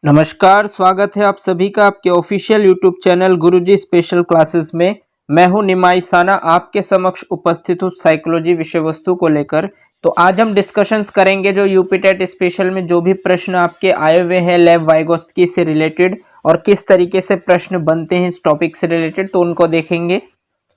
नमस्कार, स्वागत है आप सभी का आपके ऑफिशियल यूट्यूब चैनल गुरुजी स्पेशल क्लासेस में। मैं हूं निमाई साना, आपके समक्ष उपस्थित हूं साइकोलॉजी विषय वस्तु को लेकर। तो आज हम डिस्कशंस करेंगे जो यूपी टेट स्पेशल में जो भी प्रश्न आपके आए हुए हैं लेव वाइगोत्स्की से रिलेटेड और किस तरीके से प्रश्न बनते हैं इस टॉपिक से रिलेटेड, तो उनको देखेंगे।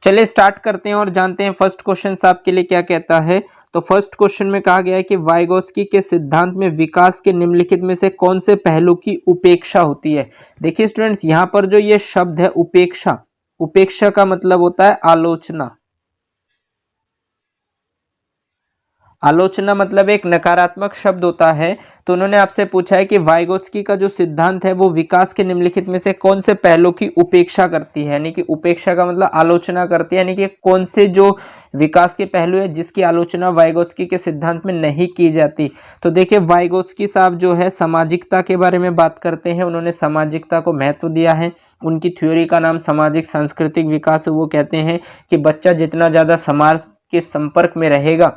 चलिए स्टार्ट करते हैं और जानते हैं फर्स्ट क्वेश्चन आपके लिए क्या कहता है। तो फर्स्ट क्वेश्चन में कहा गया है कि वाइगोत्स्की के सिद्धांत में विकास के निम्नलिखित में से कौन से पहलू की उपेक्षा होती है। देखिए स्टूडेंट्स, यहाँ पर जो ये शब्द है उपेक्षा, उपेक्षा का मतलब होता है आलोचना। आलोचना मतलब एक नकारात्मक शब्द होता है। तो उन्होंने आपसे पूछा है कि वाइगोत्स्की का जो सिद्धांत है वो विकास के निम्नलिखित में से कौन से पहलू की उपेक्षा करती है, यानी कि उपेक्षा का मतलब आलोचना करती है, यानी कि कौन से जो विकास के पहलू है जिसकी आलोचना वाइगोत्स्की के सिद्धांत में नहीं की जाती। तो देखिए वाइगोत्स्की साहब जो है सामाजिकता के बारे में बात करते हैं। उन्होंने सामाजिकता को महत्व दिया है। उनकी थ्योरी का नाम सामाजिक सांस्कृतिक विकास है। वो कहते हैं कि बच्चा जितना ज़्यादा समाज के संपर्क में रहेगा,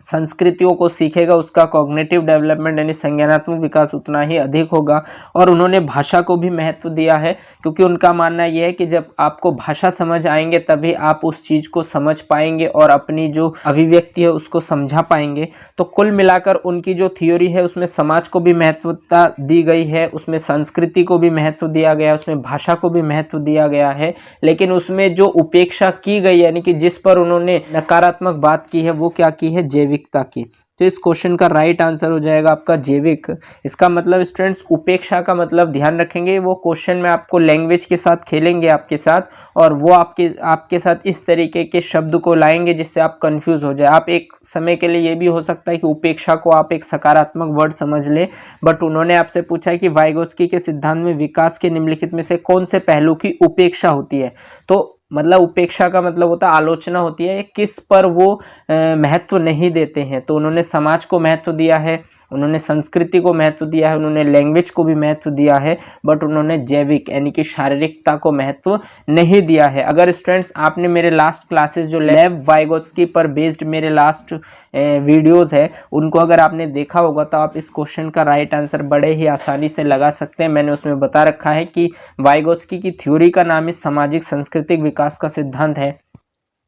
संस्कृतियों को सीखेगा, उसका कॉग्निटिव डेवलपमेंट यानी संज्ञानात्मक विकास उतना ही अधिक होगा। और उन्होंने भाषा को भी महत्व दिया है, क्योंकि उनका मानना यह है कि जब आपको भाषा समझ आएंगे तभी आप उस चीज़ को समझ पाएंगे और अपनी जो अभिव्यक्ति है उसको समझा पाएंगे। तो कुल मिलाकर उनकी जो थ्योरी है उसमें समाज को भी महत्वता दी गई है, उसमें संस्कृति को भी महत्व दिया गया है, उसमें भाषा को भी महत्व दिया गया है। लेकिन उसमें जो उपेक्षा की गई यानी कि जिस पर उन्होंने नकारात्मक बात की है वो क्या की है, जैविकता की। तो इस क्वेश्चन का राइट आंसर हो जाएगा आपका जैविक। इसका मतलब स्टूडेंट्स उपेक्षा का मतलब ध्यान रखेंगे, वो क्वेश्चन में आपको लैंग्वेज के साथ खेलेंगे आपके साथ, और वो आपके साथ इस तरीके के शब्द को लाएंगे जिससे आप कंफ्यूज हो जाए। आप एक समय के लिए ये भी हो सकता है कि उपेक्षा को आप एक सकारात्मक वर्ड समझ ले, बट उन्होंने आपसे पूछा है कि वाइगोत्स्की के सिद्धांत में विकास के निम्नलिखित में से कौन से पहलू की उपेक्षा होती है। तो मतलब उपेक्षा का मतलब होता है आलोचना होती है, किस पर वो महत्व नहीं देते हैं। तो उन्होंने समाज को महत्व दिया है, उन्होंने संस्कृति को महत्व दिया है, उन्होंने लैंग्वेज को भी महत्व दिया है, बट उन्होंने जैविक यानी कि शारीरिकता को महत्व नहीं दिया है। अगर स्टूडेंट्स आपने मेरे लास्ट क्लासेस जो लेव वाइगोत्स्की पर बेस्ड मेरे लास्ट वीडियोस है उनको अगर आपने देखा होगा तो आप इस क्वेश्चन का राइट आंसर बड़े ही आसानी से लगा सकते हैं। मैंने उसमें बता रखा है कि वाइगोत्स्की की थ्योरी का नाम ही सामाजिक सांस्कृतिक विकास का सिद्धांत है,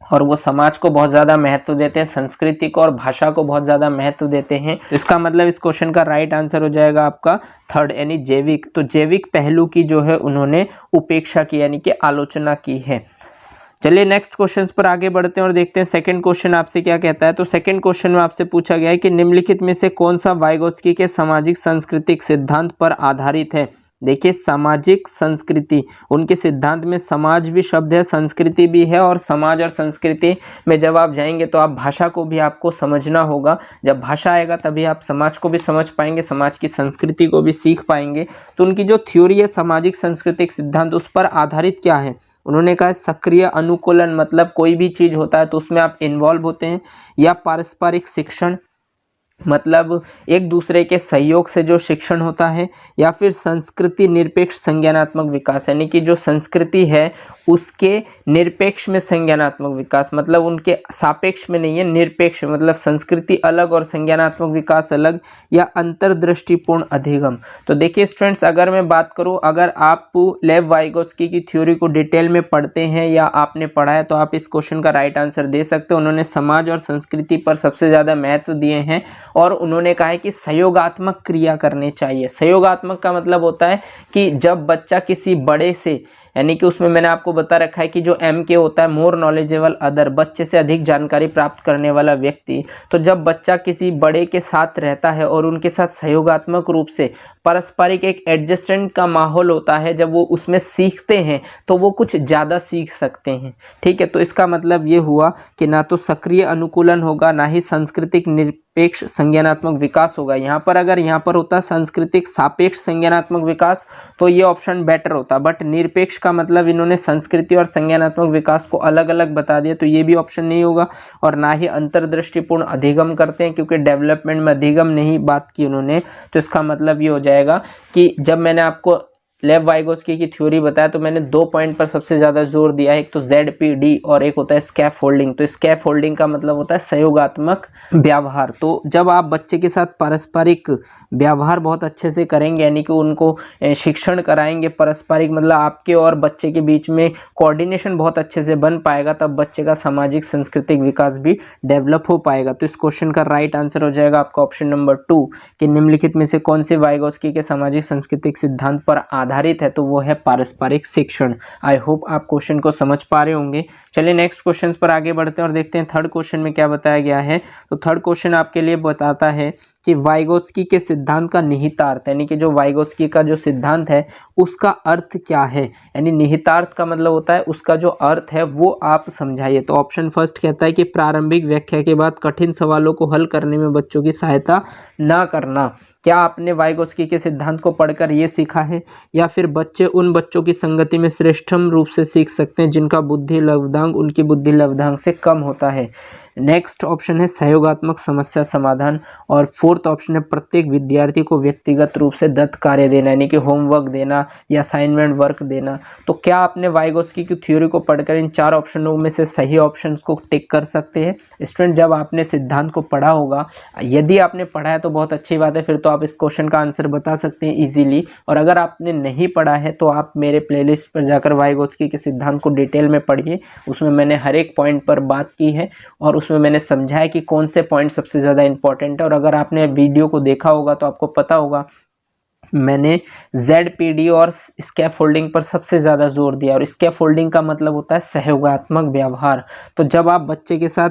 और वो समाज को बहुत ज़्यादा महत्व देते हैं, संस्कृति को और भाषा को बहुत ज़्यादा महत्व देते हैं। इसका मतलब इस क्वेश्चन का राइट आंसर हो जाएगा आपका थर्ड यानी जैविक। तो जैविक पहलू की जो है उन्होंने उपेक्षा की यानी कि आलोचना की है। चलिए नेक्स्ट क्वेश्चन पर आगे बढ़ते हैं और देखते हैं सेकंड क्वेश्चन आपसे क्या कहता है। तो सेकंड क्वेश्चन में आपसे पूछा गया है कि निम्नलिखित में से कौन सा वाइगोत्स्की के सामाजिक सांस्कृतिक सिद्धांत पर आधारित है। देखिए सामाजिक संस्कृति, उनके सिद्धांत में समाज भी शब्द है, संस्कृति भी है, और समाज और संस्कृति में जब आप जाएंगे तो आप भाषा को भी आपको समझना होगा। जब भाषा आएगा तभी आप समाज को भी समझ पाएंगे, समाज की संस्कृति को भी सीख पाएंगे। तो उनकी जो थ्योरी है सामाजिक सांस्कृतिक सिद्धांत, उस पर आधारित क्या है। उन्होंने कहा सक्रिय अनुकूलन, मतलब कोई भी चीज़ होता है तो उसमें आप इन्वॉल्व होते हैं, या पारस्परिक शिक्षण मतलब एक दूसरे के सहयोग से जो शिक्षण होता है, या फिर संस्कृति निरपेक्ष संज्ञानात्मक विकास यानी कि जो संस्कृति है उसके निरपेक्ष में संज्ञानात्मक विकास, मतलब उनके सापेक्ष में नहीं है, निरपेक्ष मतलब संस्कृति अलग और संज्ञानात्मक विकास अलग, या अंतर्दृष्टिपूर्ण अधिगम। तो देखिए स्टूडेंट्स, अगर मैं बात करूं, अगर आप लेव वाइगोत्स्की की थ्योरी को डिटेल में पढ़ते हैं या आपने पढ़ा है तो आप इस क्वेश्चन का राइट आंसर दे सकते हो। उन्होंने समाज और संस्कृति पर सबसे ज़्यादा महत्व दिए हैं, और उन्होंने कहा है कि सहयोगात्मक क्रिया करनी चाहिए। सहयोगात्मक का मतलब होता है कि जब बच्चा किसी बड़े से, यानी कि उसमें मैंने आपको बता रखा है कि जो MK होता है मोर नॉलेजेबल अदर, बच्चे से अधिक जानकारी प्राप्त करने वाला व्यक्ति। तो जब बच्चा किसी बड़े के साथ रहता है और उनके साथ सहयोगात्मक रूप से पारस्परिक एक एडजस्टमेंट का माहौल होता है, जब वो उसमें सीखते हैं तो वो कुछ ज़्यादा सीख सकते हैं। ठीक है, तो इसका मतलब ये हुआ कि ना तो सक्रिय अनुकूलन होगा, ना ही सांस्कृतिक निरपेक्ष संज्ञानात्मक विकास होगा। यहाँ पर अगर यहाँ पर होता सांस्कृतिक सापेक्ष संज्ञानात्मक विकास तो ये ऑप्शन बेटर होता, बट निरपेक्ष का मतलब इन्होंने संस्कृति और संज्ञानात्मक विकास को अलग अलग बता दिया, तो ये भी ऑप्शन नहीं होगा। और ना ही अंतर्दृष्टिपूर्ण अधिगम करते हैं, क्योंकि डेवलपमेंट में अधिगम नहीं बात की उन्होंने। तो इसका मतलब ये हो जाएगा कि जब मैंने आपको लेव वाइगोत्स्की की थ्योरी बताया तो मैंने 2 पॉइंट पर सबसे ज़्यादा जोर दिया है, एक तो ZPD और एक होता है स्कैफोल्डिंग। तो स्कैफोल्डिंग का मतलब होता है सहयोगात्मक व्यवहार। तो जब आप बच्चे के साथ पारस्परिक व्यवहार बहुत अच्छे से करेंगे, यानी कि उनको शिक्षण कराएंगे पारस्परिक, मतलब आपके और बच्चे के बीच में कोऑर्डिनेशन बहुत अच्छे से बन पाएगा, तब बच्चे का सामाजिक सांस्कृतिक विकास भी डेवलप हो पाएगा। तो इस क्वेश्चन का राइट आंसर हो जाएगा आपका ऑप्शन नंबर 2 कि निम्नलिखित में से कौन से वाइगोत्स्की के सामाजिक सांस्कृतिक सिद्धांत पर आधारित है, तो वो है पारस्परिक शिक्षण। आई होप आप क्वेश्चन को समझ पा रहे होंगे। चलिए नेक्स्ट क्वेश्चन पर आगे बढ़ते हैं और देखते हैं थर्ड क्वेश्चन में क्या बताया गया है। तो थर्ड क्वेश्चन आपके लिए बताता है कि वाइगोत्स्की के सिद्धांत का निहितार्थ, यानी कि जो वाइगोत्स्की का जो सिद्धांत है उसका अर्थ क्या है, यानी निहितार्थ का मतलब होता है उसका जो अर्थ है वो आप समझाइए। तो ऑप्शन फर्स्ट कहता है कि प्रारंभिक व्याख्या के बाद कठिन सवालों को हल करने में बच्चों की सहायता ना करना। क्या आपने वाइगोत्स्की के सिद्धांत को पढ़कर ये सीखा है, या फिर बच्चे उन बच्चों की संगति में श्रेष्ठतम रूप से सीख सकते हैं जिनका बुद्धि लब्धांक उनकी बुद्धि लब्धांक से कम होता है। नेक्स्ट ऑप्शन है सहयोगात्मक समस्या समाधान, और फोर्थ ऑप्शन है प्रत्येक विद्यार्थी को व्यक्तिगत रूप से दत्त कार्य देना, यानी कि होमवर्क देना या असाइनमेंट वर्क देना। तो क्या आपने वाइगोत्स्की की थ्योरी को पढ़कर इन 4 ऑप्शनों में से सही ऑप्शंस को टिक कर सकते हैं? स्टूडेंट, जब आपने सिद्धांत को पढ़ा होगा, यदि आपने पढ़ा है तो बहुत अच्छी बात है, फिर तो आप इस क्वेश्चन का आंसर बता सकते हैं इजीली। और अगर आपने नहीं पढ़ा है तो आप मेरे प्लेलिस्ट पर जाकर वाइगोत्स्की के सिद्धांत को डिटेल में पढ़िए, उसमें मैंने हर एक पॉइंट पर बात की है और उसमें मैंने समझाया कि कौन से पॉइंट सबसे ज़्यादा इंपॉर्टेंट है। और अगर आपने वीडियो को देखा होगा तो आपको पता होगा मैंने ZPD और स्कैफोल्डिंग पर सबसे ज़्यादा जोर दिया, और स्कैफोल्डिंग का मतलब होता है सहयोगात्मक व्यवहार। तो जब आप बच्चे के साथ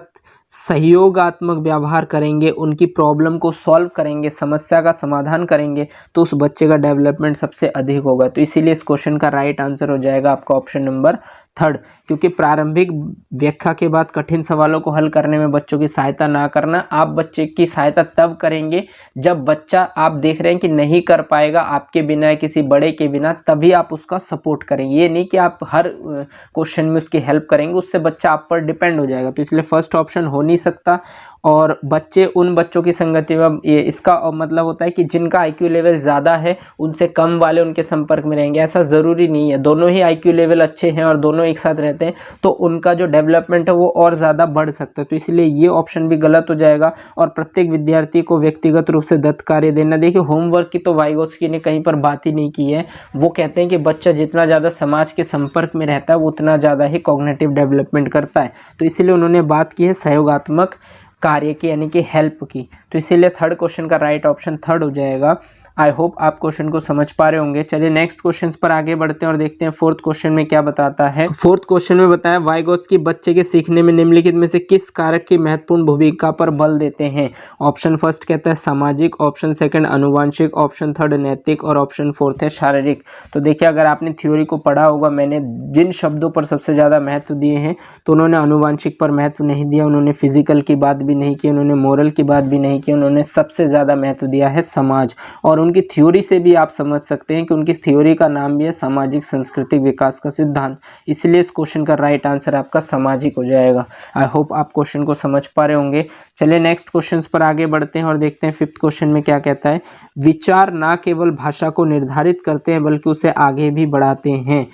सहयोगात्मक व्यवहार करेंगे, उनकी प्रॉब्लम को सॉल्व करेंगे, समस्या का समाधान करेंगे, तो उस बच्चे का डेवलपमेंट सबसे अधिक होगा। तो इसीलिए इस क्वेश्चन का राइट आंसर हो जाएगा आपका ऑप्शन नंबर 3, क्योंकि प्रारंभिक व्याख्या के बाद कठिन सवालों को हल करने में बच्चों की सहायता ना करना। आप बच्चे की सहायता तब करेंगे जब बच्चा आप देख रहे हैं कि नहीं कर पाएगा आपके बिना, किसी बड़े के बिना, तभी आप उसका सपोर्ट करेंगे। ये नहीं कि आप हर क्वेश्चन में उसकी हेल्प करेंगे, उससे बच्चा आप पर डिपेंड हो जाएगा। तो इसलिए फर्स्ट ऑप्शन हो नहीं सकता। और बच्चे उन बच्चों की संगति में, ये इसका मतलब होता है कि जिनका IQ लेवल ज़्यादा है उनसे कम वाले उनके संपर्क में रहेंगे, ऐसा ज़रूरी नहीं है। दोनों ही IQ लेवल अच्छे हैं और दोनों एक साथ रहते हैं तो उनका जो डेवलपमेंट है वो और ज़्यादा बढ़ सकता है। तो इसलिए ये ऑप्शन भी गलत हो जाएगा। और प्रत्येक विद्यार्थी को व्यक्तिगत रूप से दत्त कार्य देना, देखिए होमवर्क की तो वाइगोत्स्की ने कहीं पर बात ही नहीं की है। वो कहते हैं कि बच्चा जितना ज़्यादा समाज के संपर्क में रहता है वो उतना ज़्यादा ही कॉग्निटिव डेवलपमेंट करता है। तो इसीलिए उन्होंने बात की है सहयोगात्मक कार्य की, यानी कि हेल्प की। तो इसीलिए थर्ड क्वेश्चन का राइट ऑप्शन थर्ड हो जाएगा। आई होप आप क्वेश्चन को समझ पा रहे होंगे। चलिए नेक्स्ट क्वेश्चन पर आगे बढ़ते हैं और देखते हैं फोर्थ क्वेश्चन में क्या बताता है। फोर्थ क्वेश्चन में बताया वाइगोत्स्की बच्चे के सीखने में निम्नलिखित में से किस कारक की महत्वपूर्ण भूमिका पर बल देते हैं? ऑप्शन फर्स्ट कहता है सामाजिक, ऑप्शन सेकंड अनुवांशिक, ऑप्शन थर्ड नैतिक, और ऑप्शन फोर्थ है शारीरिक। तो देखिए अगर आपने थ्योरी को पढ़ा होगा, मैंने जिन शब्दों पर सबसे ज़्यादा महत्व दिए हैं तो उन्होंने अनुवांशिक पर महत्व नहीं दिया, उन्होंने फिजिकल की बात भी नहीं की, उन्होंने मोरल की बात भी नहीं की, उन्होंने सबसे ज़्यादा महत्व दिया है समाज। और उनकी थ्योरी से भी आप समझ सकते हैं कि उनकी थ्योरी का नाम भी है सामाजिक सांस्कृतिक विकास का सिद्धांत। इसलिए इस क्वेश्चन का राइट आंसर आपका सामाजिक हो जाएगा। आई होप आप क्वेश्चन को समझ पा रहे होंगे। चलिए नेक्स्ट क्वेश्चन पर आगे बढ़ते हैं और देखते हैं फिफ्थ क्वेश्चन में क्या कहता है। विचार ना केवल भाषा को निर्धारित करते हैं बल्कि उसे आगे भी बढ़ाते हैं।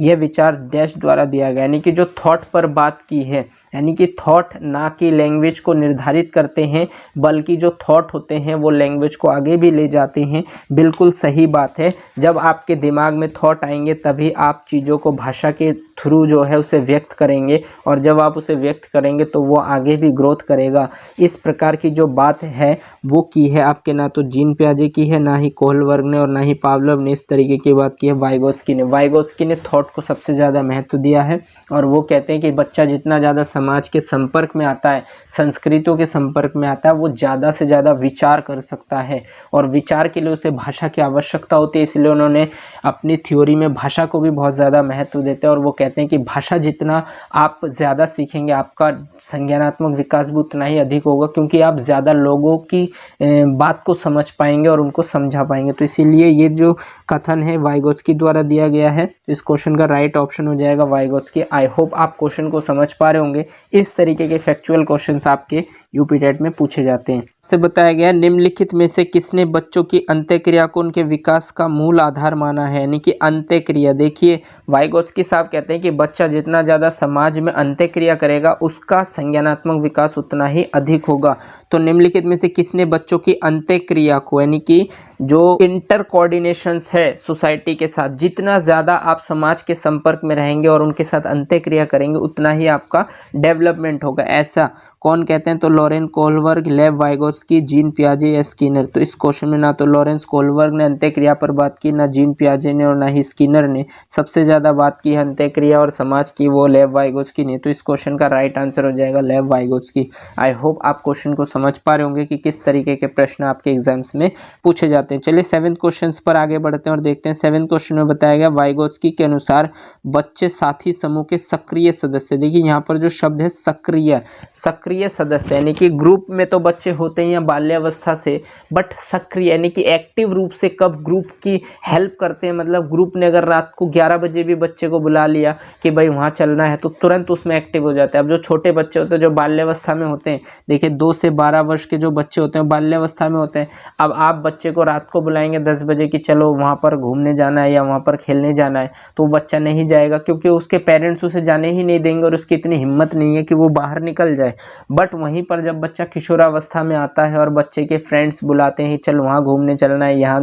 यह विचार डैश द्वारा दिया गया, यानी कि जो थॉट पर बात की है, यानी कि थॉट ना कि लैंग्वेज को निर्धारित करते हैं बल्कि जो थॉट होते हैं वो लैंग्वेज को आगे भी ले जाते हैं। बिल्कुल सही बात है। जब आपके दिमाग में थॉट आएंगे तभी आप चीज़ों को भाषा के थ्रू जो है उसे व्यक्त करेंगे, और जब आप उसे व्यक्त करेंगे तो वो आगे भी ग्रोथ करेगा। इस प्रकार की जो बात है वो की है आपके ना तो जीन पियाजे की है, ना ही कोहलबर्ग ने और ना ही पावलोव ने। इस तरीके की बात की है वाइगोत्स्की ने। वाइगोत्स्की ने थॉट को सबसे ज़्यादा महत्व दिया है, और वो कहते हैं कि बच्चा जितना ज़्यादा समाज के संपर्क में आता है, संस्कृतियों के संपर्क में आता है, वो ज़्यादा से ज़्यादा विचार कर सकता है, और विचार के लिए उसे भाषा की आवश्यकता होती है। इसलिए उन्होंने अपनी थ्योरी में भाषा को भी बहुत ज़्यादा महत्व देते हैं, और वो कहते हैं कि भाषा जितना आप ज़्यादा सीखेंगे आपका संज्ञानात्मक विकास भी उतना ही अधिक होगा, क्योंकि आप ज़्यादा लोगों की बात को समझ पाएंगे और उनको समझा पाएंगे। तो इसीलिए ये जो कथन है वाइगोत्स्की द्वारा दिया गया है। इस क्वेश्चन का राइट ऑप्शन हो जाएगा वाइगोत्स्की। आई होप आप क्वेश्चन को समझ पा रहे होंगे। इस तरीके के फैक्चुअल क्वेश्चंस आपके यूपी टेट में पूछे जाते हैं। से बताया गया निम्नलिखित में से किसने बच्चों की अंत्यक्रिया को उनके विकास का मूल आधार माना है, यानी कि अंत्यक्रिया। देखिए वाइगोत्स्की साहब कहते हैं कि बच्चा जितना ज़्यादा समाज में अंत्यक्रिया करेगा उसका संज्ञानात्मक विकास उतना ही अधिक होगा। तो निम्नलिखित में से किसने बच्चों की अंत्यक्रिया को, यानी कि जो इंटर कोऑर्डिनेशंस है सोसाइटी के साथ, जितना ज़्यादा आप समाज के संपर्क में रहेंगे और उनके साथ अंत्यक्रिया करेंगे उतना ही आपका डेवलपमेंट होगा। ऐसा कौन कहते हैं? तो Lawrence Kohlberg, Lev Vygotsky, Jean पियाजे या स्किनर। तो इस क्वेश्चन में ना तो लॉरेंस कोहलबर्ग ने अंत्यक्रिया पर बात की, ना जीन पियाजे ने और ना ही स्किनर ने। सबसे ज़्यादा बात की अंत्यक्रिया और समाज की वो लेव वाइगोत्स्की ने। तो इस क्वेश्चन का राइट आंसर हो जाएगा लेव वाइगोत्स्की। आई होप आप क्वेश्चन को समझ पा रहे होंगे कि किस तरीके के प्रश्न आपके एग्जाम्स में पूछे जाते हैं। चलिए 7th क्वेश्चन पर आगे बढ़ते हैं और देखते हैं। 7th क्वेश्चन में बताया गया वाइगोत्स्की के अनुसार बच्चे साथी समूह के सक्रिय सदस्य। देखिए यहाँ पर जो शब्द है सक्रिय, सक्रिय सदस्य यानी कि ग्रुप में तो बच्चे होते ही हैं बाल्यावस्था से, बट सक्रिय यानी कि एक्टिव रूप से कब ग्रुप की हेल्प करते हैं। मतलब ग्रुप ने अगर रात को 11 बजे भी बच्चे को बुला लिया कि भाई वहाँ चलना है तो तुरंत उसमें एक्टिव हो जाते हैं। अब जो छोटे बच्चे होते हैं जो बाल्यावस्था में होते हैं, देखिए 2 से 12 वर्ष के जो बच्चे होते हैं बाल्यावस्था में होते हैं। अब आप बच्चे को रात को बुलाएंगे 10 बजे कि चलो वहाँ पर घूमने जाना है या वहाँ पर खेलने जाना है, तो बच्चा नहीं जाएगा क्योंकि उसके पेरेंट्स उसे जाने ही नहीं देंगे और उसकी इतनी हिम्मत नहीं है कि वो बाहर निकल जाए। बट वहीं पर जब बच्चा किशोरावस्था में आता है और बच्चे के फ्रेंड्स बुलाते हैं चल वहाँ घूमने चलना है, यहाँ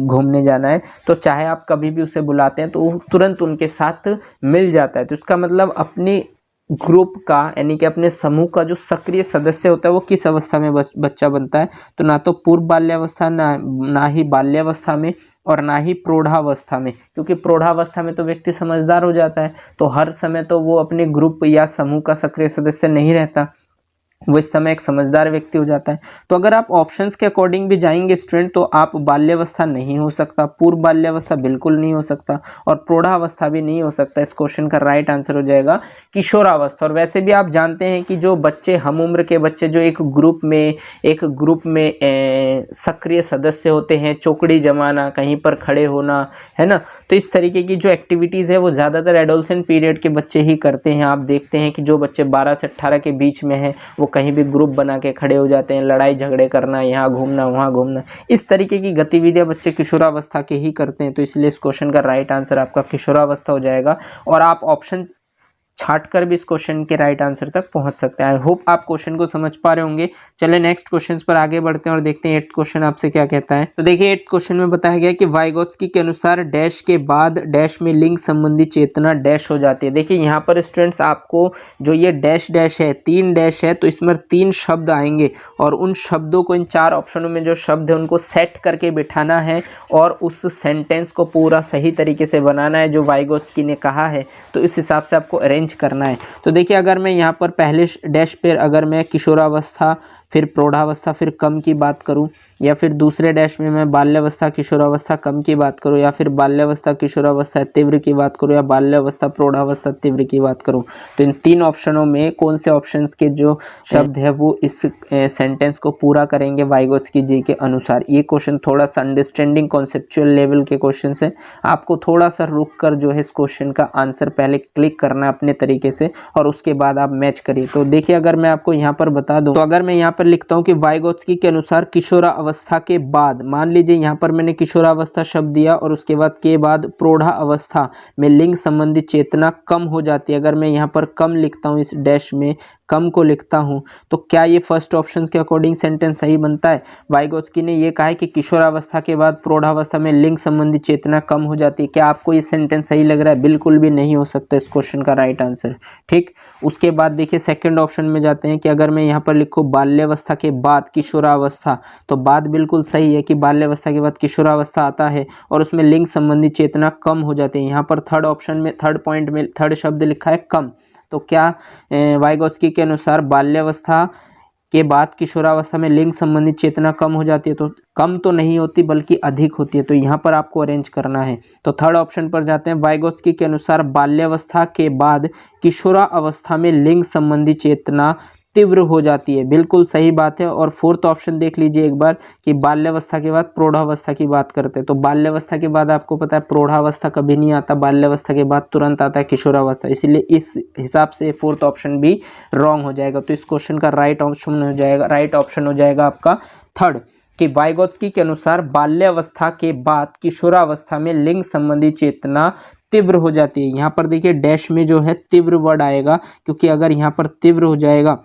घूमने जाना है, तो चाहे आप कभी भी उसे बुलाते हैं तो वो तुरंत उनके साथ मिल जाता है। तो इसका मतलब अपनी ग्रुप का यानी कि अपने समूह का जो सक्रिय सदस्य होता है वो किस अवस्था में बच्चा बनता है? तो ना तो पूर्व बाल्यावस्था, ना ही बाल्यावस्था में और ना ही प्रौढ़ावस्था में, क्योंकि प्रौढ़ावस्था में तो व्यक्ति समझदार हो जाता है तो हर समय तो वो अपने ग्रुप या समूह का सक्रिय सदस्य नहीं रहता, वो इस समय एक समझदार व्यक्ति हो जाता है। तो अगर आप ऑप्शंस के अकॉर्डिंग भी जाएंगे स्टूडेंट तो आप बाल्यावस्था नहीं हो सकता, पूर्व बाल्यावस्था बिल्कुल नहीं हो सकता और प्रौढ़ावस्था भी नहीं हो सकता। इस क्वेश्चन का राइट आंसर हो जाएगा किशोरावस्था। और वैसे भी आप जानते हैं कि जो बच्चे हम उम्र के बच्चे जो एक ग्रुप में सक्रिय सदस्य होते हैं, चौकड़ी जमाना, कहीं पर खड़े होना, है ना, तो इस तरीके की जो एक्टिविटीज़ है वो ज़्यादातर एडोलसेंट पीरियड के बच्चे ही करते हैं। आप देखते हैं कि जो बच्चे 12 से 18 के बीच में हैं वो कहीं भी ग्रुप बना के खड़े हो जाते हैं, लड़ाई झगड़े करना, यहाँ घूमना वहाँ घूमना, इस तरीके की गतिविधियां बच्चे किशोरावस्था के ही करते हैं। तो इसलिए इस क्वेश्चन का राइट आंसर आपका किशोरावस्था हो जाएगा और आप ऑप्शन छाट कर भी इस क्वेश्चन के राइट आंसर तक पहुंच सकते हैं। आई होप आप क्वेश्चन को समझ पा रहे होंगे। चलिए नेक्स्ट क्वेश्चन पर आगे बढ़ते हैं और देखते हैं 8th क्वेश्चन आपसे क्या कहता है। तो देखिए 8th क्वेश्चन में बताया गया कि वाइगोत्स्की के अनुसार डैश के बाद डैश में लिंग संबंधी चेतना डैश हो जाती है। देखिए यहाँ पर स्टूडेंट्स आपको जो ये डैश डैश है, 3 डैश है, तो इसमें 3 शब्द आएंगे और उन शब्दों को इन 4 ऑप्शनों में जो शब्द है उनको सेट करके बिठाना है और उस सेंटेंस को पूरा सही तरीके से बनाना है जो वाइगोत्स्की ने कहा है। तो इस हिसाब से आपको अरेंज करना है। तो देखिए अगर मैं यहाँ पर पहले डैश पर अगर मैं किशोरावस्था फिर प्रौढ़ावस्था फिर कम की बात करूं, या फिर दूसरे डैश में मैं बाल्यावस्था किशोरावस्था कम की बात करूं, या फिर बाल्यावस्था किशोरावस्था तीव्र की बात करूं, या बाल्यावस्था प्रौढ़ावस्था तीव्र की बात करूं, तो इन 3 ऑप्शनों में कौन से ऑप्शंस के जो शब्द है वो इस सेंटेंस को पूरा करेंगे वाइगोत्स्की जी के अनुसार। ये क्वेश्चन थोड़ा सा अंडरस्टैंडिंग कॉन्सेप्चुअल लेवल के क्वेश्चन है, आपको थोड़ा सा रुक कर जो है इस क्वेश्चन का आंसर पहले क्लिक करना है अपने तरीके से और उसके बाद आप मैच करिए। तो देखिए अगर मैं आपको यहाँ पर बता दूं, तो अगर मैं यहाँ पर लिखता हूं कि वाइगोत्स्की के अनुसार किशोरावस्था के बाद, मान लीजिए यहाँ पर मैंने किशोरावस्था शब्द दिया और उसके बाद प्रौढ़ावस्था में लिंग संबंधी चेतना कम हो जाती है। अगर मैं यहाँ पर कम लिखता हूँ, इस डैश में कम को लिखता हूँ, तो क्या ये फर्स्ट ऑप्शन के अकॉर्डिंग सेंटेंस सही बनता है? वाइगोत्स्की ने ये कहा है कि किशोरावस्था के बाद प्रौढ़ावस्था में लिंग संबंधी चेतना कम हो जाती है। क्या आपको ये सेंटेंस सही लग रहा है? बिल्कुल भी नहीं हो सकता इस क्वेश्चन का राइट आंसर। ठीक, उसके बाद देखिए सेकंड ऑप्शन में जाते हैं कि अगर मैं यहाँ पर लिखूँ बाल्यावस्था के बाद किशोरावस्था, तो बात बिल्कुल सही है कि बाल्यावस्था के बाद किशोरावस्था आता है और उसमें लिंग संबंधी चेतना कम हो जाती है। यहाँ पर थर्ड ऑप्शन में थर्ड पॉइंट में थर्ड शब्द लिखा है कम, तो क्या वाइगोत्स्की के अनुसार बाल्यावस्था के बाद किशोरावस्था में लिंग संबंधी चेतना कम हो जाती है? तो कम तो नहीं होती बल्कि अधिक होती है। तो यहाँ पर आपको अरेंज करना है। तो थर्ड ऑप्शन पर जाते हैं। वाइगोत्स्की के अनुसार बाल्यावस्था के बाद किशोरावस्था में लिंग संबंधी चेतना तीव्र हो जाती है, बिल्कुल सही बात है। और फोर्थ ऑप्शन देख लीजिए एक बार कि बाल्यावस्था के बाद प्रौढ़ावस्था की बात करते हैं, तो बाल्यावस्था के बाद आपको पता है प्रौढ़ावस्था कभी नहीं आता, बाल्यावस्था के बाद तुरंत आता है किशोरावस्था, इसीलिए इस हिसाब से फोर्थ ऑप्शन भी रॉन्ग हो जाएगा। तो इस क्वेश्चन का राइट ऑप्शन हो जाएगा आपका थर्ड, कि वाइगोत्स्की के अनुसार बाल्यावस्था के बाद किशोरावस्था में लिंग संबंधी चेतना तीव्र हो जाती है। यहाँ पर देखिए डैश में जो है तीव्र वर्ड आएगा, क्योंकि अगर यहाँ पर तीव्र हो जाएगा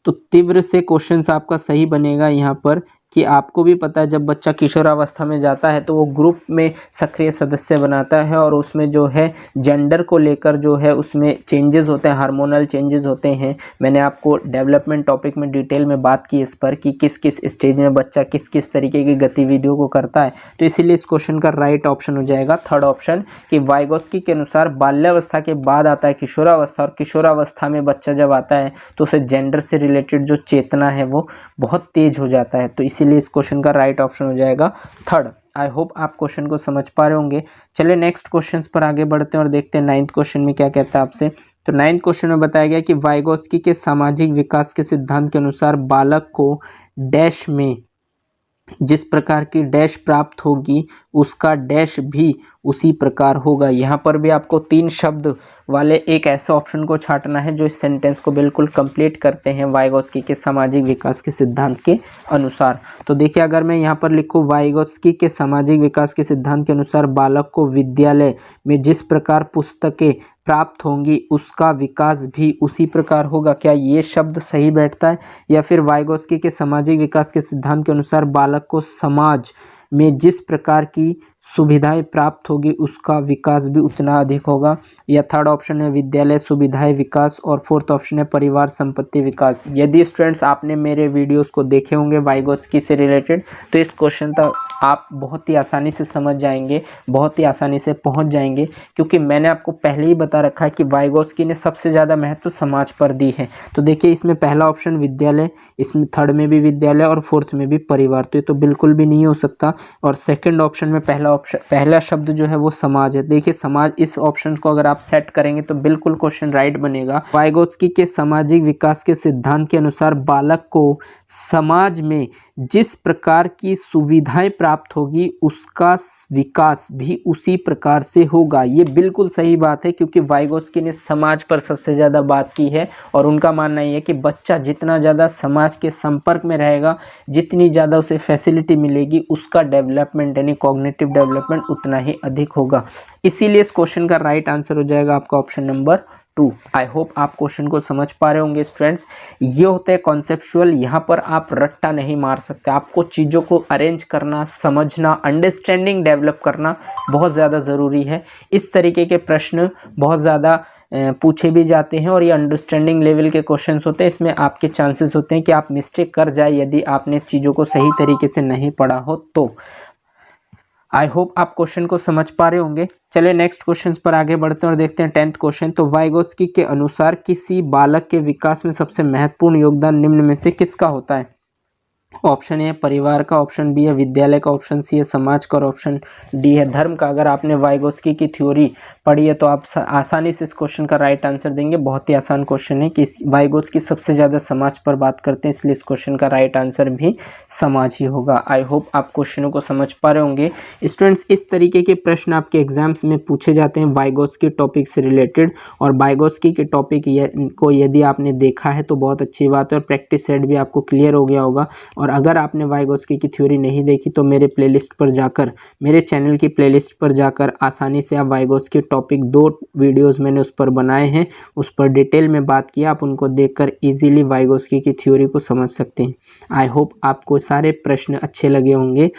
तो तीव्र से क्वेश्चन आपका सही बनेगा यहाँ पर, कि आपको भी पता है जब बच्चा किशोरावस्था में जाता है तो वो ग्रुप में सक्रिय सदस्य बनाता है, और उसमें जो है जेंडर को लेकर जो है उसमें चेंजेस होते हैं, हार्मोनल चेंजेस होते हैं। मैंने आपको डेवलपमेंट टॉपिक में डिटेल में बात की इस पर कि किस किस स्टेज में बच्चा किस किस तरीके की गतिविधियों को करता है। तो इसीलिए इस क्वेश्चन का राइट ऑप्शन हो जाएगा थर्ड ऑप्शन, कि वाइगोत्स्की के अनुसार बाल्यावस्था के बाद आता है किशोरावस्था, और किशोरावस्था में बच्चा जब आता है तो उसे जेंडर से रिलेटेड जो चेतना है वो बहुत तेज हो जाता है। तो इसीलिए इस क्वेश्चन का राइट ऑप्शन हो जाएगा थर्ड। आई होप आप क्वेश्चन को समझ पा रहे होंगे। चलिए नेक्स्ट क्वेश्चन पर आगे बढ़ते हैं और देखते हैं नाइन्थ क्वेश्चन में क्या कहता है आपसे। तो नाइन्थ क्वेश्चन में बताया गया कि वाइगोत्स्की के सामाजिक विकास के सिद्धांत के अनुसार बालक को डैश में जिस प्रकार की डैश प्राप्त होगी उसका डैश भी उसी प्रकार होगा। यहाँ पर भी आपको 3 शब्द वाले एक ऐसे ऑप्शन को छांटना है जो इस सेंटेंस को बिल्कुल कंप्लीट करते हैं वाइगोत्स्की के सामाजिक विकास के सिद्धांत के अनुसार। तो देखिए अगर मैं यहाँ पर लिखूँ वाइगोत्स्की के सामाजिक विकास के सिद्धांत के अनुसार बालक को विद्यालय में जिस प्रकार पुस्तकें प्राप्त होंगी उसका विकास भी उसी प्रकार होगा, क्या ये शब्द सही बैठता है? या फिर वाइगोत्स्की के सामाजिक विकास के सिद्धांत के अनुसार बालक को समाज में जिस प्रकार की सुविधाएं प्राप्त होगी उसका विकास भी उतना अधिक होगा? या थर्ड ऑप्शन है विद्यालय सुविधाएं विकास, और फोर्थ ऑप्शन है परिवार संपत्ति विकास। यदि स्टूडेंट्स आपने मेरे वीडियोस को देखे होंगे वाइगोत्स्की से रिलेटेड तो इस क्वेश्चन तक आप बहुत ही आसानी से समझ जाएंगे, बहुत ही आसानी से पहुंच जाएंगे, क्योंकि मैंने आपको पहले ही बता रखा है कि वाइगोत्स्की ने सबसे ज़्यादा महत्व समाज पर दी है। तो देखिए इसमें पहला ऑप्शन विद्यालय, इसमें थर्ड में भी विद्यालय और फोर्थ में भी परिवार, तो ये तो बिल्कुल भी नहीं हो सकता। और सेकंड ऑप्शन में पहला शब्द जो है वो समाज है। देखिए समाज, इस ऑप्शन को अगर आप सेट करेंगे तो बिल्कुल क्वेश्चन राइट बनेगा। वाइगोत्स्की के सामाजिक विकास के सिद्धांत के अनुसार बालक को समाज में जिस प्रकार की सुविधाएं प्राप्त होगी उसका विकास भी उसी प्रकार से होगा। ये बिल्कुल सही बात है, क्योंकि वाइगोत्स्की ने समाज पर सबसे ज़्यादा बात की है, और उनका मानना ये है कि बच्चा जितना ज़्यादा समाज के संपर्क में रहेगा, जितनी ज़्यादा उसे फैसिलिटी मिलेगी, उसका डेवलपमेंट यानी कॉग्निटिव डेवलपमेंट उतना ही अधिक होगा। इसीलिए इस क्वेश्चन का राइट आंसर हो जाएगा आपका ऑप्शन नंबर 2। आई होप आप क्वेश्चन को समझ पा रहे होंगे स्टूडेंट्स। ये होते हैं कॉन्सेप्चुअल, यहाँ पर आप रट्टा नहीं मार सकते, आपको चीज़ों को अरेंज करना, समझना, अंडरस्टैंडिंग डेवलप करना बहुत ज़्यादा ज़रूरी है। इस तरीके के प्रश्न बहुत ज़्यादा पूछे भी जाते हैं, और ये अंडरस्टैंडिंग लेवल के क्वेश्चंस होते हैं। इसमें आपके चांसेस होते हैं कि आप मिस्टेक कर जाए यदि आपने चीज़ों को सही तरीके से नहीं पढ़ा हो तो। आई होप आप क्वेश्चन को समझ पा रहे होंगे। चलिए नेक्स्ट क्वेश्चन पर आगे बढ़ते हैं और देखते हैं 10th क्वेश्चन। तो वाइगोत्स्की के अनुसार किसी बालक के विकास में सबसे महत्वपूर्ण योगदान निम्न में से किसका होता है? ऑप्शन ए परिवार का, ऑप्शन बी है विद्यालय का, ऑप्शन सी है समाज का, और ऑप्शन डी है धर्म का। अगर आपने वाइगोत्स्की की थ्योरी पढ़ी है तो आप आसानी से इस क्वेश्चन का राइट आंसर देंगे। बहुत ही आसान क्वेश्चन है कि वाइगोत्स्की सबसे ज़्यादा समाज पर बात करते हैं, इसलिए इस क्वेश्चन का राइट आंसर भी समाज ही होगा। आई होप आप क्वेश्चनों को समझ पा रहे होंगे स्टूडेंट्स। इस तरीके के प्रश्न आपके एग्जाम्स में पूछे जाते हैं वाइगोत्स्की टॉपिक से रिलेटेड, और वाइगोत्स्की के टॉपिक को यदि आपने देखा है तो बहुत अच्छी बात है, और प्रैक्टिस सेट भी आपको क्लियर हो गया होगा। और अगर आपने वाइगोत्स्की की थ्योरी नहीं देखी तो मेरे प्लेलिस्ट पर जाकर, मेरे चैनल की प्लेलिस्ट पर जाकर आसानी से आप वाइगोत्स्की टॉपिक 2 वीडियोस मैंने उस पर बनाए हैं, उस पर डिटेल में बात किया, आप उनको देखकर इजीली वाइगोत्स्की की थ्योरी को समझ सकते हैं। आई होप आपको सारे प्रश्न अच्छे लगे होंगे।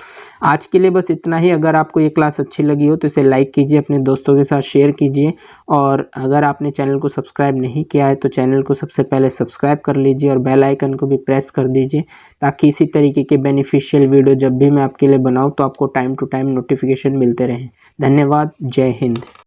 आज के लिए बस इतना ही। अगर आपको ये क्लास अच्छी लगी हो तो इसे लाइक कीजिए, अपने दोस्तों के साथ शेयर कीजिए, और अगर आपने चैनल को सब्सक्राइब नहीं किया है तो चैनल को सबसे पहले सब्सक्राइब कर लीजिए और बेल आइकन को भी प्रेस कर दीजिए, ताकि इसी तरीके के बेनिफिशियल वीडियो जब भी मैं आपके लिए बनाऊं तो आपको टाइम टू टाइम नोटिफिकेशन मिलते रहें। धन्यवाद। जय हिंद।